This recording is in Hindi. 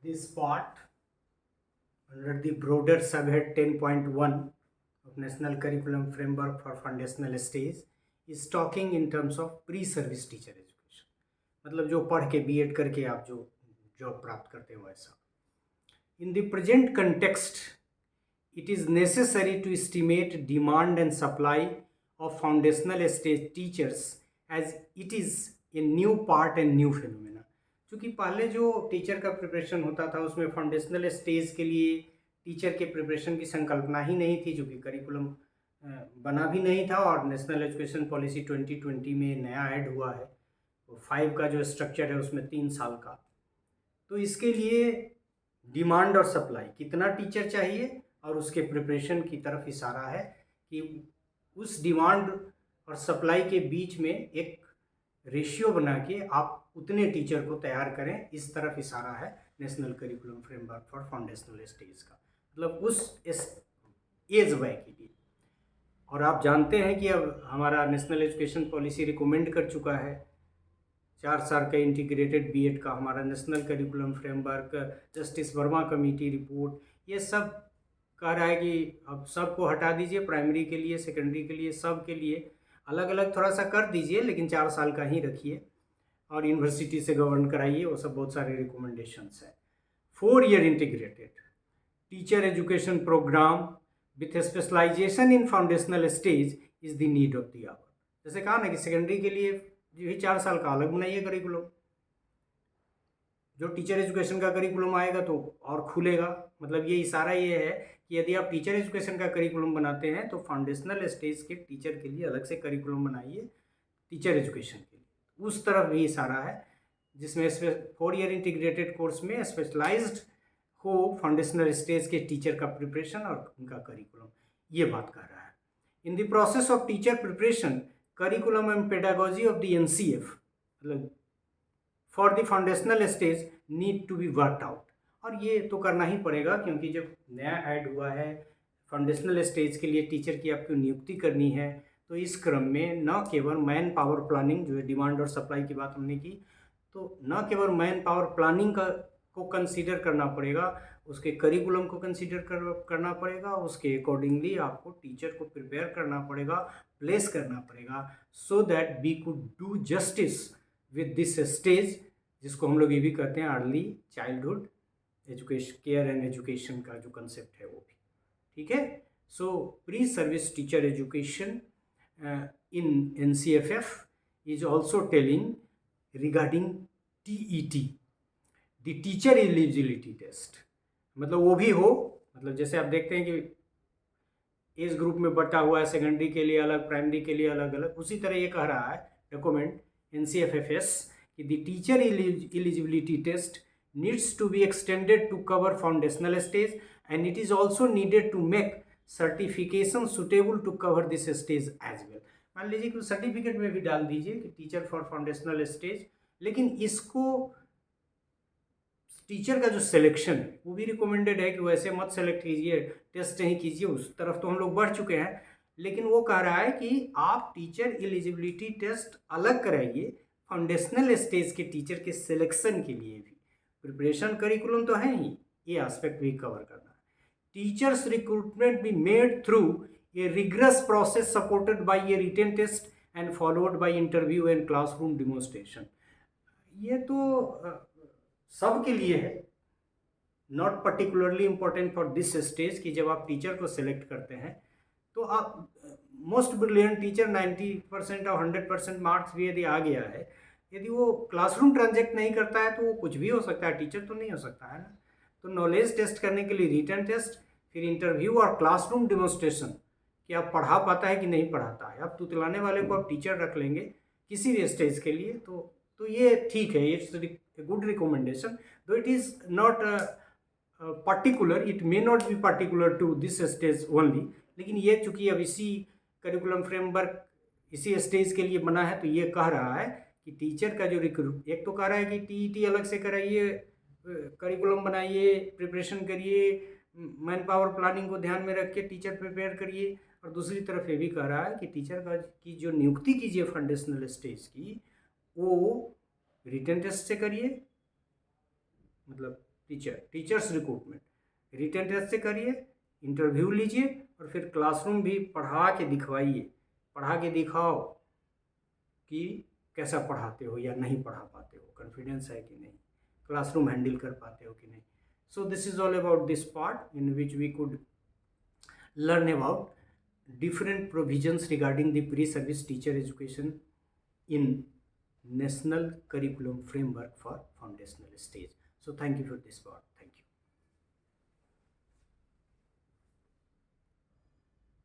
this part under the broader subhead 10.1 of National Curriculum Framework for Foundational Stage is talking in terms of pre-service teacher education. मतलब जो पढ़ के बीएड करके आप जो जॉब प्राप्त करते हो वैसा. In the present context, it is necessary to estimate demand and supply of foundational stage teachers as it is a new part and new phenomena. क्योंकि पहले जो टीचर का प्रिपरेशन होता था उसमें फाउंडेशनल स्टेज के लिए टीचर के प्रिपरेशन की संकल्पना ही नहीं थी, क्योंकि करिकुलम बना भी नहीं था और नेशनल एजुकेशन पॉलिसी 2020 में नया ऐड हुआ है. तो 5 का जो स्ट्रक्चर है उसमें 3 साल का. तो इसके लिए डिमांड और सप्लाई, कितना टीचर चाहिए और उसके प्रिपरेशन की तरफ इशारा है कि उस डिमांड और सप्लाई के बीच में एक रेशियो बना के आप उतने टीचर को तैयार करें, इस तरफ इशारा है national curriculum framework for foundational stage का. मतलब उस एज वय के लिए. और आप जानते हैं कि अब हमारा नेशनल एजुकेशन पॉलिसी रिकमेंड कर चुका है 4 साल का इंटीग्रेटेड बीएड का हमारा national curriculum framework, justice Verma committee report, ये सब कह रहा है कि अब सबको हटा दीजिए, प्राइमरी के लिए, सेकेंडरी के लिए, सब के लिए अलग अलग थोड़ा सा कर दीजिए, लेकिन 4 साल का ही रखिए और यूनिवर्सिटी से गवर्न कराइए. वो सब बहुत सारे रिकमेंडेशंस है. 4 year integrated teacher education programme with specialisation in foundational stage is the need of the hour. जैसे कहा ना कि सेकेंडरी के लिए यही 4 साल का अलग बनाइए करिकुलम. जो टीचर एजुकेशन का करिकुलम आएगा तो और खुलेगा. मतलब ये इशारा ये है कि यदि आप टीचर एजुकेशन का करिकुलम बनाते हैं तो फाउंडेशनल स्टेज के टीचर के लिए अलग से करिकुलम बनाइए टीचर एजुकेशन के लिए. उस तरफ भी इशारा है, जिसमें 4 ईयर इंटीग्रेटेड कोर्स में स्पेशलाइज्ड हो फाउंडेशनल स्टेज के टीचर का प्रिपरेशन और उनका करिकुलम. ये बात कर रहा है. In the process of teacher preparation curriculum and pedagogy of the NCF मतलब for the foundational stage need to be worked out. और ये तो करना ही पड़ेगा, क्योंकि जब नया ऐड हुआ है फाउंडेशनल स्टेज के लिए टीचर की आपको नियुक्ति करनी है, तो इस क्रम में न केवल मैन पावर प्लानिंग, जो है डिमांड और सप्लाई की बात हमने की, तो न केवल मैन पावर प्लानिंग को कंसीडर करना पड़ेगा, उसके करिकुलम को कंसीडर करना पड़ेगा, उसके अकॉर्डिंगली आपको टीचर को प्रिपेयर करना पड़ेगा, प्लेस करना पड़ेगा, so that we could do justice with this stage, जिसको हम लोग ये भी कहते हैं early childhood education, care and education का जो कंसेप्ट है वो भी. ठीक है. So pre service teacher education in NCFF is also telling regarding TET, the teacher eligibility test. मतलब वो भी हो, मतलब जैसे आप देखते हैं कि एज ग्रुप में बटा हुआ है, सेकेंडरी के लिए अलग, प्राइमरी के लिए अलग अलग, उसी तरह ये कह रहा है डॉक्यूमेंट NCFFS कि the teacher eligibility test needs to be extended to cover foundational stage and it is also needed to make certification suitable to cover this stage as well. मान लीजिए कि सर्टिफिकेट में भी डाल दीजिए कि टीचर फॉर फाउंडेशनल स्टेज, लेकिन इसको टीचर का जो सिलेक्शन है वो भी रिकमेंडेड है कि वैसे मत सेलेक्ट कीजिए, टेस्ट नहीं कीजिए. उस तरफ तो हम लोग बढ़ चुके हैं, लेकिन वो कह रहा है कि आप टीचर एलिजिबिलिटी टेस्ट अलग कराइए फाउंडेशनल स्टेज के टीचर के सिलेक्शन के लिए भी. प्रिपरेशन करिकुलम तो है ही, ये एस्पेक्ट भी कवर करना है. Teachers recruitment be made through a rigorous process supported by a written test and followed by interview and classroom demonstration. ये तो सब के लिए है, not particularly important for this stage, कि जब आप टीचर को सिलेक्ट करते हैं तो आप मोस्ट ब्रिलियंट टीचर 90% और 100% मार्क्स भी यदि आ गया है, यदि वो क्लासरूम ट्रांजेक्ट नहीं करता है तो वो कुछ भी हो सकता है, टीचर तो नहीं हो सकता है ना. तो नॉलेज टेस्ट करने के लिए रिटन टेस्ट, फिर इंटरव्यू और क्लासरूम डिमोन्स्ट्रेशन कि आप पढ़ा पाता है कि नहीं पढ़ाता है. अब तुतलाने वाले को आप टीचर रख लेंगे किसी भी स्टेज के लिए, तो ये ठीक है, it's good recommendation. Though it is not particular, it may not be particular to this stage only, लेकिन ये चूँकि अब इसी करिकुलम फ्रेमवर्क इसी स्टेज के लिए बना है, तो ये कह रहा है कि टीचर का जो रिक्रूट, एक तो कह रहा है कि टीईटी अलग से कराइए, करिकुलम बनाइए, प्रिपरेशन करिए, मैन पावर प्लानिंग को ध्यान में रख के टीचर प्रिपेयर करिए, और दूसरी तरफ ये भी कह रहा है कि टीचर का की जो नियुक्ति कीजिए फाउंडेशनल स्टेज की, वो रिटन टेस्ट से करिए, मतलब टीचर्स रिक्रूटमेंट रिटन टेस्ट से करिए, इंटरव्यू लीजिए और फिर क्लासरूम भी पढ़ा के दिखवाइए, पढ़ा के दिखाओ कि कैसा पढ़ाते हो या नहीं पढ़ा पाते हो, कॉन्फिडेंस है कि नहीं, क्लासरूम हैंडल कर पाते हो कि नहीं. So this is all about this part in which we could learn about different provisions regarding the pre-service teacher education in National Curriculum Framework for Foundational Stage. So thank you for this part.